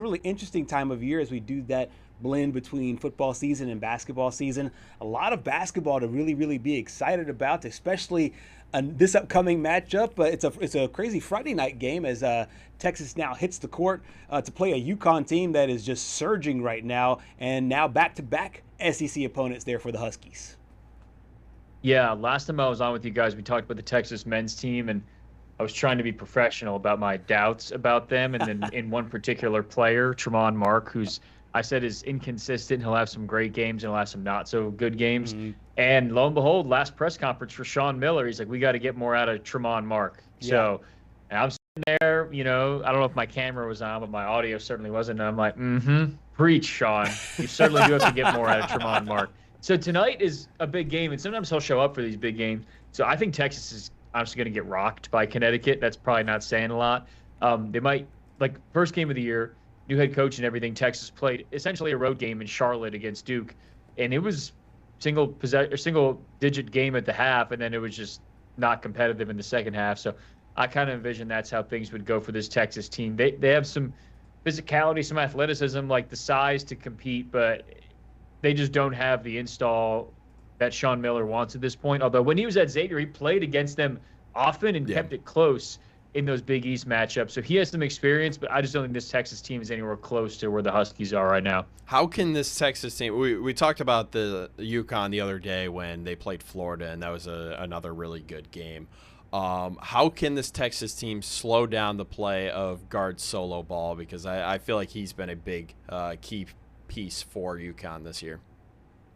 really interesting time of year as we do that blend between football season and basketball season. A lot of basketball to really, really be excited about, especially this upcoming matchup. It's a crazy Friday night game as Texas now hits the court to play a UConn team that is just surging right now, and now back-to-back SEC opponents there for the Huskies. Yeah, last time I was on with you guys, we talked about the Texas men's team, and I was trying to be professional about my doubts about them. And then in one particular player, Tremont Mark, who's I said is inconsistent. He'll have some great games and he'll have some not so good games. Mm-hmm. And lo and behold, last press conference for Sean Miller, he's like, we got to get more out of Tremont Mark. Yeah. So and I'm sitting there, I don't know if my camera was on, but my audio certainly wasn't. And I'm like, preach, Sean. You certainly do have to get more out of Tremont Mark. So tonight is a big game, and sometimes he'll show up for these big games. So I think Texas is obviously going to get rocked by Connecticut. That's probably not saying a lot. They might, first game of the year, new head coach and everything, Texas played essentially a road game in Charlotte against Duke, and it was single-digit game at the half, and then it was just not competitive in the second half. So I kind of envision that's how things would go for this Texas team. They have some physicality, some athleticism, like the size to compete, but they just don't have the install that Sean Miller wants at this point. Although when he was at Xavier, he played against them often and kept it close in those Big East matchups. So he has some experience, but I just don't think this Texas team is anywhere close to where the Huskies are right now. How can this Texas team – we talked about the UConn the other day when they played Florida, and that was another really good game. How can this Texas team slow down the play of guard solo ball? Because I feel like he's been a big key piece for UConn this year.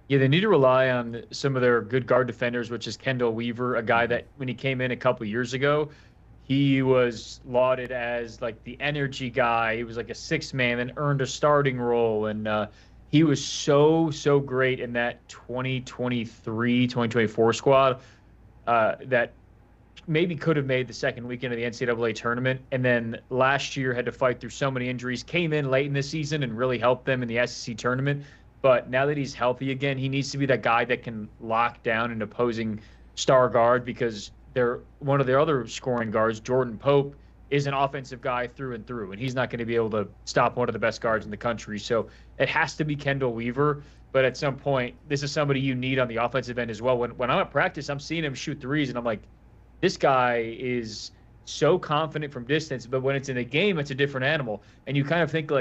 Yeah, they need to rely on some of their good guard defenders, which is Kendall Weaver, a guy that when he came in a couple years ago, he was lauded as like the energy guy. He was like a sixth man and earned a starting role. And he was so great in that 2023-2024 squad that maybe could have made the second weekend of the NCAA tournament. And then last year had to fight through so many injuries, came in late in the season and really helped them in the SEC tournament. But now that he's healthy again, he needs to be that guy that can lock down an opposing star guard, because one of their other scoring guards, Jordan Pope, is an offensive guy through and through, and he's not going to be able to stop one of the best guards in the country. So it has to be Kendall Weaver. But at some point, this is somebody you need on the offensive end as well. When I'm at practice, I'm seeing him shoot threes, and I'm like, this guy is so confident from distance. But when it's in a game, it's a different animal. And you kind of think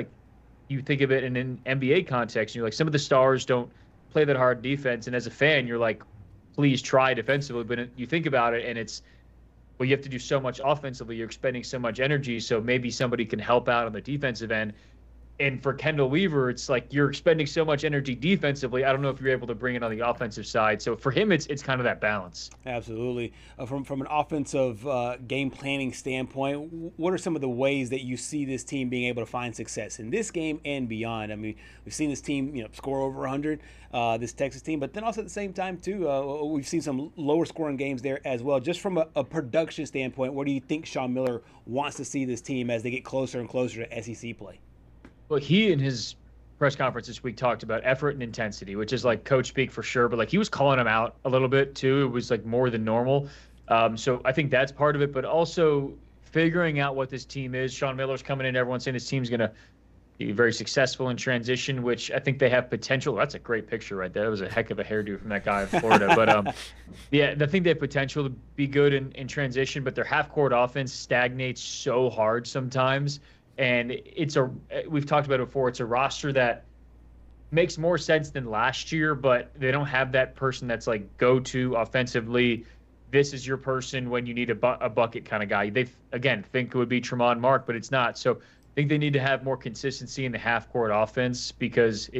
you think of it in an NBA context. You're like, some of the stars don't play that hard defense. And as a fan, you're like, please try defensively. But you think about it, and it's, well, you have to do so much offensively. You're expending so much energy. So maybe somebody can help out on the defensive end. And for Kendall Weaver, it's like you're expending so much energy defensively. I don't know if you're able to bring it on the offensive side. So for him, it's kind of that balance. Absolutely. From an offensive game planning standpoint, what are some of the ways that you see this team being able to find success in this game and beyond? I mean, we've seen this team, score over 100, this Texas team, but then also at the same time too, we've seen some lower scoring games there as well. Just from a production standpoint, where do you think Sean Miller wants to see this team as they get closer and closer to SEC play? Well, he in his press conference this week talked about effort and intensity, which is like coach speak for sure, but like he was calling them out a little bit too. It was like more than normal. So I think that's part of it, but also figuring out what this team is. Sean Miller's coming in, everyone's saying this team's going to be very successful in transition, which I think they have potential. That's a great picture right there. That was a heck of a hairdo from that guy in Florida. But yeah, I think they have potential to be good in transition, but their half-court offense stagnates so hard sometimes. And we've talked about it before, it's a roster that makes more sense than last year, but they don't have that person that's like go-to offensively. This is your person when you need a bucket kind of guy. They, again, think it would be Tremont Mark, but it's not. So I think they need to have more consistency in the half-court offense, because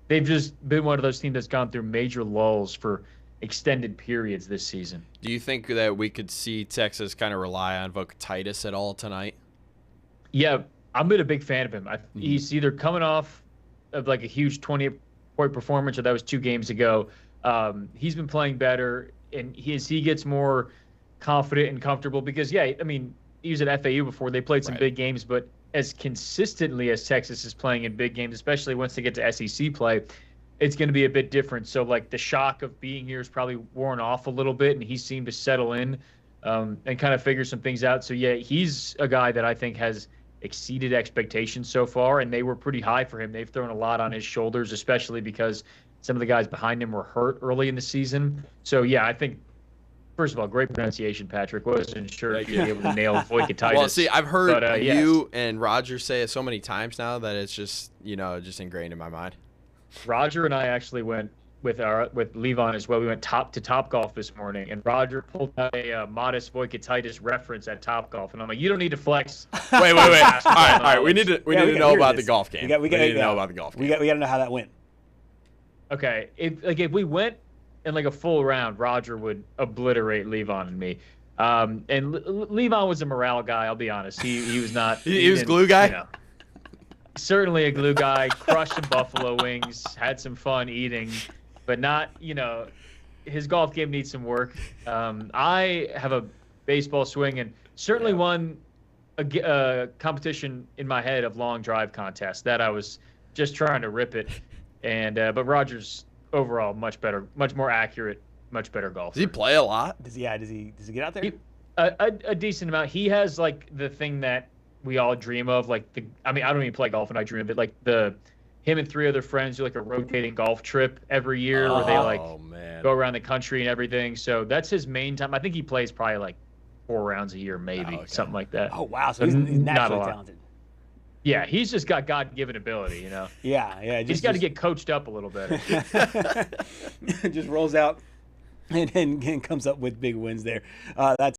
they've just been one of those teams that's gone through major lulls for extended periods this season. Do you think that we could see Texas kind of rely on Vokatitis at all tonight? Yeah, I've been a big fan of him. He's either coming off of like a huge 20-point performance, or that was 2 games ago. He's been playing better, and he gets more confident and comfortable because, yeah, I mean, he was at FAU before. They played some big games, but as consistently as Texas is playing in big games, especially once they get to SEC play, it's going to be a bit different. So, like, the shock of being here is probably worn off a little bit, and he seemed to settle in and kind of figure some things out. So, yeah, he's a guy that I think has exceeded expectations so far, and they were pretty high for him. They've thrown a lot on his shoulders, especially because some of the guys behind him were hurt early in the season. So, yeah, I think, first of all, great pronunciation, Patrick. Wasn't sure if you'd be able to nail Voikatitis. Well, see, I've heard you yes. and Roger say it so many times now that it's just, just ingrained in my mind. Roger and I actually went with Levon as well. We went to Topgolf this morning, and Roger pulled out a modest Voikatitis reference at Topgolf, and I'm like, you don't need to flex. Wait. All right. We need to know about the golf game. We need to know about the golf game. We got to know how that went. Okay, if we went in like a full round, Roger would obliterate Levon and me. And Levon was a morale guy. I'll be honest. He was not. He was glue guy. Certainly a glue guy. Crushed some buffalo wings. Had some fun eating. But not, his golf game needs some work. I have a baseball swing and certainly won a competition in my head of long drive contest that I was just trying to rip it. And but Roger's overall much better, much more accurate, much better golfer. Does he play a lot? Does he get out there? A decent amount. He has like the thing that we all dream of, like I don't even play golf and I dream of it, like him and 3 other friends do like a rotating golf trip every year where they go around the country and everything. So that's his main time. I think he plays probably like 4 rounds a year, maybe something like that. Oh, wow. So he's naturally talented. Yeah, he's just got God-given ability, Yeah. He's got to get coached up a little better. Just rolls out and comes up with big wins there. That's